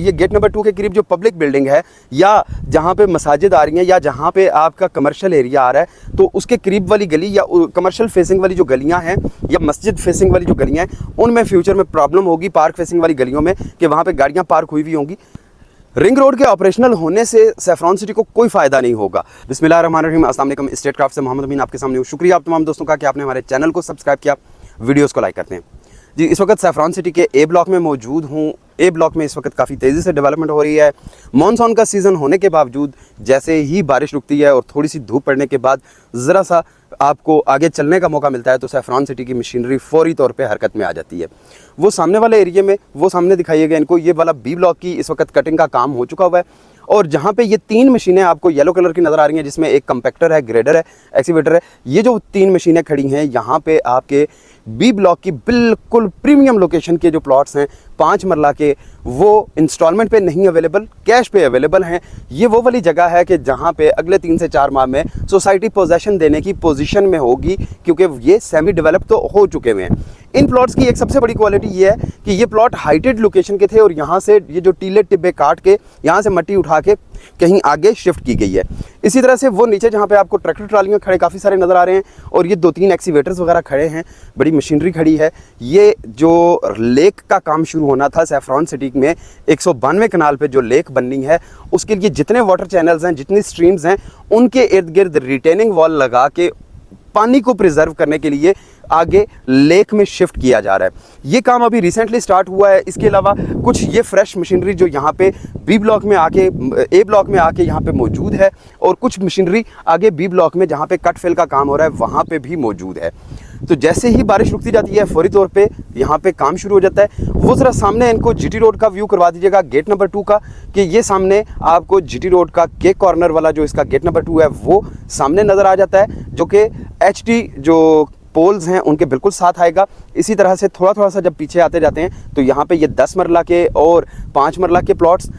ये gate number 2 के करीब जो पब्लिक बिल्डिंग है या जहाँ पे मसाजिद आ रही हैं या जहाँ पे आपका कमर्शियल एरिया आ रहा है, तो उसके करीब वाली गली या कमर्शियल फेसिंग वाली जो गलियाँ हैं या मस्जिद फेसिंग वाली जो गलियाँ हैं, उनमें फ्यूचर में प्रॉब्लम होगी पार्क फेसिंग वाली गलियों में कि वहाँ पर गाड़ियाँ पार्क हुई हुई होंगी। रिंग रोड के ऑपरेशनल होने से सैफरॉन सिटी को कोई फ़ायदा नहीं होगा। बिस्मिल्लाहिर्रहमानिर्रहीम, अस्सलाम वालेकुम। स्टेट क्राफ्ट से मोहम्मद अमीन आपके सामने हूँ। शुक्रिया आप तमाम दोस्तों का कि आपने हमारे चैनल को सब्सक्राइब किया, वीडियोस को लाइक करते हैं। जी, इस वक्त सैफरॉन सिटी के ए ब्लॉक में मौजूद हूँ। ए ब्लॉक में इस वक्त काफ़ी तेज़ी से डेवलपमेंट हो रही है। मॉनसून का सीज़न होने के बावजूद जैसे ही बारिश रुकती है और थोड़ी सी धूप पड़ने के बाद ज़रा सा आपको आगे चलने का मौका मिलता है तो सैफरॉन सिटी की मशीनरी फौरी तौर पे हरकत में आ जाती है। वो सामने वाले एरिया में, वो सामने दिखाइएगा इनको, ये वाला बी ब्लॉक की इस वक्त कटिंग का काम हो चुका हुआ है। और जहाँ पे ये 3 मशीनें आपको येलो कलर की नज़र आ रही हैं, जिसमें एक कंपैक्टर है, ग्रेडर है, एक्सीवेटर है, ये जो 3 मशीनें खड़ी हैं यहाँ पे आपके बी ब्लॉक की बिल्कुल प्रीमियम लोकेशन के जो प्लॉट्स हैं 5 मरला के, वो इंस्टॉलमेंट पे नहीं अवेलेबल, कैश पे अवेलेबल हैं। ये वो वाली जगह है कि जहाँ पे अगले 3 से 4 माह में सोसाइटी पोजेशन देने की पोजीशन में होगी, क्योंकि ये सेमी डेवलप तो हो चुके हुए हैं। इन प्लॉट्स की एक सबसे बड़ी क्वालिटी ये है कि ये प्लॉट हाइटेड लोकेशन के थे और यहाँ से ये जो टीले टिब्बे काट के यहाँ से मट्टी उठा के कहीं आगे शिफ्ट की गई है। इसी तरह से वो नीचे जहाँ पे आपको ट्रैक्टर ट्रालियाँ खड़े काफ़ी सारे नज़र आ रहे हैं और ये 2-3 एक्सीवेटर्स वगैरह खड़े हैं, बड़ी मशीनरी खड़ी है। ये जो लेक का काम शुरू होना था सैफरॉन सिटी में, 192 कनाल पे जो लेक बननी है, उसके लिए जितने वाटर चैनल्स हैं, जितनी स्ट्रीम्स हैं, उनके इर्द गिर्द रिटेनिंग वॉल लगा के पानी को प्रिजर्व करने के लिए आगे लेक में शिफ्ट किया जा रहा है। ये काम अभी रिसेंटली स्टार्ट हुआ है। इसके अलावा कुछ ये फ्रेश मशीनरी जो यहाँ पे बी ब्लॉक में आके, ए ब्लॉक में आके यहाँ पे मौजूद है, और कुछ मशीनरी आगे बी ब्लॉक में जहाँ पे कट फिल का काम हो रहा है वहाँ पे भी मौजूद है। तो जैसे ही बारिश रुकती जाती है फौरी तौर पे यहाँ पे काम शुरू हो जाता है। वो ज़रा सामने इनको जीटी रोड का व्यू करवा दीजिएगा, गेट नंबर 2 का, कि ये सामने आपको जीटी रोड का केक कॉर्नर वाला जो इसका गेट नंबर 2 है वो सामने नज़र आ जाता है, जो कि एचटी जो पोल्स हैं उनके बिल्कुल साथ आएगा। इसी तरह से थोड़ा सा जब पीछे आते जाते हैं तो यहाँ पे ये 10 मरला के और 5 मरला के प्लॉट्स,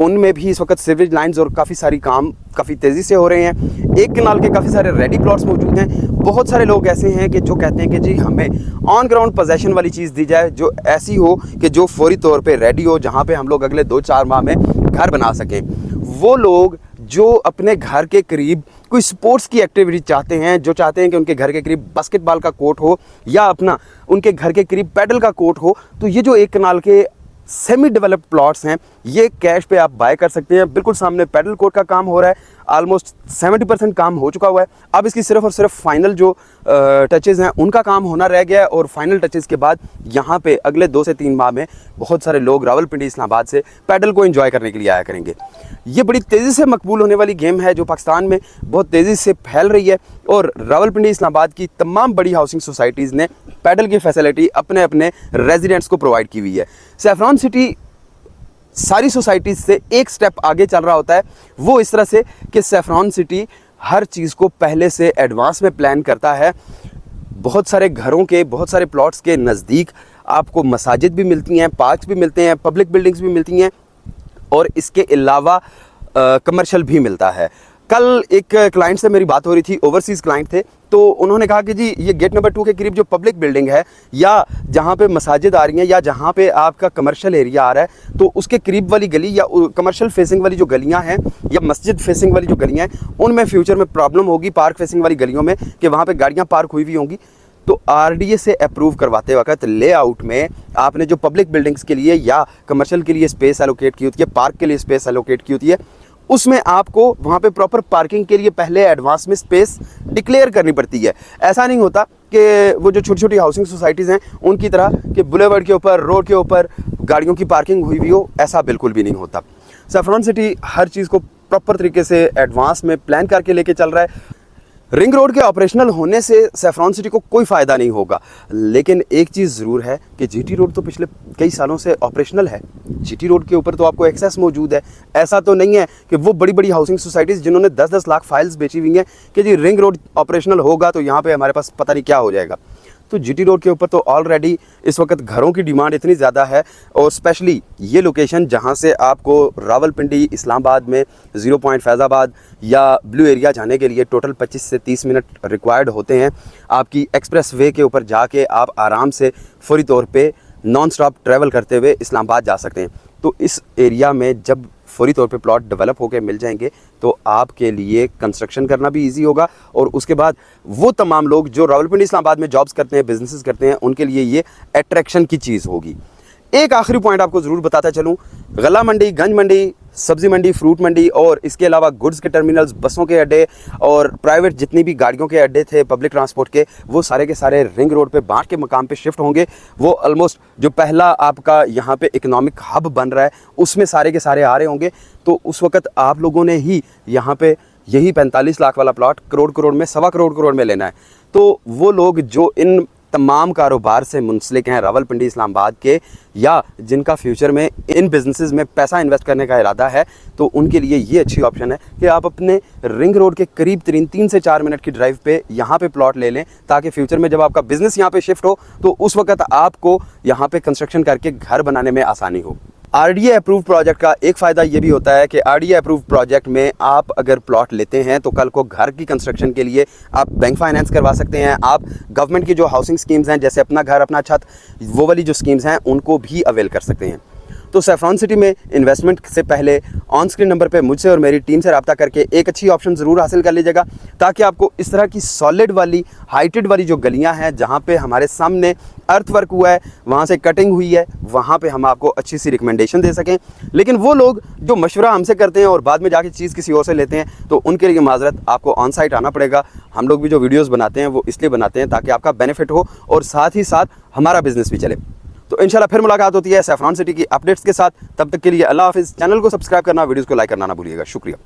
उनमें भी इस वक्त सीवरेज लाइंस और काफ़ी सारी काम काफ़ी तेज़ी से हो रहे हैं। 1 कनाल के काफ़ी सारे रेडी प्लॉट्स मौजूद हैं। बहुत सारे लोग ऐसे हैं कि जो कहते हैं कि जी हमें ऑन ग्राउंड पोजेशन वाली चीज़ दी जाए, जो ऐसी हो कि जो फौरी तौर पे रेडी हो, जहाँ पे हम लोग अगले 2-4 माह में घर बना सकें। वो लोग जो अपने घर के करीब कोई स्पोर्ट्स की एक्टिविटी चाहते हैं, जो चाहते हैं कि उनके घर के करीब बास्केटबॉल का कोर्ट हो या अपना उनके घर के करीब पैडल का कोर्ट हो, तो ये जो 1 कनाल के सेमी डेवलप्ड प्लॉट्स हैं ये कैश पे आप बाय कर सकते हैं। बिल्कुल सामने पैडल कोर्ट का काम हो रहा है, ऑलमोस्ट 70% काम हो चुका हुआ है। अब इसकी सिर्फ और सिर्फ फाइनल जो टचेज़ हैं उनका काम होना रह गया है, और फाइनल टचेज़ के बाद यहाँ पे अगले 2 से 3 माह में बहुत सारे लोग रावलपिंडी इस्लामाबाद से पैडल को एंजॉय करने के लिए आया करेंगे। ये बड़ी तेज़ी से मकबूल होने वाली गेम है जो पाकिस्तान में बहुत तेज़ी से फैल रही है, और रावलपिंडी इस्लामाबाद की तमाम बड़ी हाउसिंग सोसाइटीज़ ने पैडल की फैसिलिटी अपने अपने रेजिडेंट्स को प्रोवाइड की हुई है। सैफरॉन सिटी सारी सोसाइटीज़ से एक स्टेप आगे चल रहा होता है, वो इस तरह से कि सैफरॉन सिटी हर चीज़ को पहले से एडवांस में प्लान करता है। बहुत सारे घरों के, बहुत सारे प्लॉट्स के नज़दीक आपको मसाजिद भी मिलती हैं, पार्क्स भी मिलते हैं, पब्लिक बिल्डिंग्स भी मिलती हैं, और इसके अलावा कमर्शियल भी मिलता है। कल एक क्लाइंट से मेरी बात हो रही थी, ओवरसीज़ क्लाइंट थे, तो उन्होंने कहा कि जी ये गेट नंबर 2 के करीब जो पब्लिक बिल्डिंग है या जहाँ पे मसाजिद आ रही हैं या जहाँ पे आपका कमर्शियल एरिया आ रहा है, तो उसके करीब वाली गली या कमर्शियल फेसिंग वाली जो गलियाँ हैं या मस्जिद फेसिंग वाली जो गलियाँ हैं, उनमें फ्यूचर में प्रॉब्लम होगी पार्क फेसिंग वाली गलियों में कि वहाँ पर गाड़ियाँ पार्क हुई हुई होंगी। तो आरडीए से अप्रूव करवाते वक्त लेआउट में आपने जो पब्लिक बिल्डिंग्स के लिए या कमर्शियल के लिए स्पेस एलोकेट की होती है, पार्क के लिए स्पेस एलोकेट की होती है, उसमें आपको वहाँ पे प्रॉपर पार्किंग के लिए पहले एडवांस में स्पेस डिक्लेयर करनी पड़ती है। ऐसा नहीं होता कि वो जो छोटी छोटी हाउसिंग सोसाइटीज़ हैं उनकी तरह कि बुलेवर्ड के ऊपर, रोड के ऊपर गाड़ियों की पार्किंग हुई हो, ऐसा बिल्कुल भी नहीं होता। सैफरॉन सिटी हर चीज़ को प्रॉपर तरीके से एडवांस में प्लान करके लेके चल रहा है। रिंग रोड के ऑपरेशनल होने से सैफरॉन सिटी को कोई फ़ायदा नहीं होगा, लेकिन एक चीज़ ज़रूर है कि जीटी रोड तो पिछले कई सालों से ऑपरेशनल है। जीटी रोड के ऊपर तो आपको एक्सेस मौजूद है। ऐसा तो नहीं है कि वो बड़ी बड़ी हाउसिंग सोसाइटीज़ जिन्होंने 10-10 लाख फाइल्स बेची हुई हैं कि जी रिंग रोड ऑपरेशनल होगा तो यहाँ पे हमारे पास पता नहीं क्या हो जाएगा। तो जीटी रोड के ऊपर तो ऑलरेडी इस वक्त घरों की डिमांड इतनी ज़्यादा है, और स्पेशली ये लोकेशन जहाँ से आपको रावलपिंडी इस्लामाबाद में 0 पॉइंट फैज़ाबाद या ब्लू एरिया जाने के लिए टोटल 25 से 30 मिनट रिक्वायर्ड होते हैं। आपकी एक्सप्रेस वे के ऊपर जाके आप आराम से फौरी तौर पे नॉन स्टॉप ट्रैवल करते हुए इस्लामाबाद जा सकते हैं। तो इस एरिया में जब फौरी तौर पे प्लॉट डेवलप होकर मिल जाएंगे तो आपके लिए कंस्ट्रक्शन करना भी इजी होगा, और उसके बाद वो तमाम लोग जो रावलपिंडी इस्लामाबाद में जॉब्स करते हैं, बिजनेसेस करते हैं, उनके लिए ये अट्रैक्शन की चीज़ होगी। एक आखिरी पॉइंट आपको ज़रूर बताता चलूँ, गला मंडी, गंज मंडी, सब्ज़ी मंडी, फ्रूट मंडी और इसके अलावा गुड्स के टर्मिनल्स, बसों के अड्डे और प्राइवेट जितनी भी गाड़ियों के अड्डे थे पब्लिक ट्रांसपोर्ट के, वो सारे के सारे रिंग रोड पे बांट के मकाम पे शिफ्ट होंगे। वो ऑलमोस्ट जो पहला आपका यहाँ पे इकोनॉमिक हब बन रहा है उसमें सारे के सारे आ रहे होंगे। तो उस वक्त आप लोगों ने ही यहाँ पे यही 45 लाख वाला प्लॉट करोड़ में, 1.25 करोड़ में लेना है। तो वो लोग जो इन तमाम कारोबार से मुंसलिक हैं रावलपिंडी इस्लामाबाद के, या जिनका फ्यूचर में इन बिजनेसेस में पैसा इन्वेस्ट करने का इरादा है, तो उनके लिए ये अच्छी ऑप्शन है कि आप अपने रिंग रोड के करीब 3 से 4 मिनट की ड्राइव पे यहाँ पे प्लॉट ले लें, ताकि फ्यूचर में जब आपका बिजनेस यहाँ पे शिफ्ट हो तो उस वक्त आपको यहाँ पे कंस्ट्रक्शन करके घर बनाने में आसानी हो। आरडीए अप्रूव प्रोजेक्ट का एक फ़ायदा ये भी होता है कि आरडीए अप्रूव प्रोजेक्ट में आप अगर प्लॉट लेते हैं तो कल को घर की कंस्ट्रक्शन के लिए आप बैंक फाइनेंस करवा सकते हैं। आप गवर्नमेंट की जो हाउसिंग स्कीम्स हैं, जैसे अपना घर अपना छत, वो वाली जो स्कीम्स हैं उनको भी अवेल कर सकते हैं। तो सैफरॉन सिटी में इन्वेस्टमेंट से पहले ऑन स्क्रीन नंबर पे मुझसे और मेरी टीम से रब्ता करके एक अच्छी ऑप्शन ज़रूर हासिल कर लीजिएगा, ताकि आपको इस तरह की सॉलिड वाली, हाइटेड वाली जो गलियां हैं जहां पे हमारे सामने अर्थ वर्क हुआ है, वहां से कटिंग हुई है, वहां पे हम आपको अच्छी सी रिकमेंडेशन दे सकें। लेकिन वो लोग जो मशवरा हमसे करते हैं और बाद में जाके चीज़ किसी और से लेते हैं, तो उनके लिए माजरत, आपको ऑन साइट आना पड़ेगा। हम लोग भी जो वीडियोज़ बनाते हैं वो इसलिए बनाते हैं ताकि आपका बेनिफिट हो और साथ ही साथ हमारा बिजनेस भी चले। तो इंशाल्लाह फिर मुलाकात होती है सैफरॉन सिटी की अपडेट्स के साथ। तब तक के लिए अल्लाह हाफिज़। चैनल को सब्सक्राइब करना, वीडियोज़ को लाइक करना ना भूलिएगा। शुक्रिया।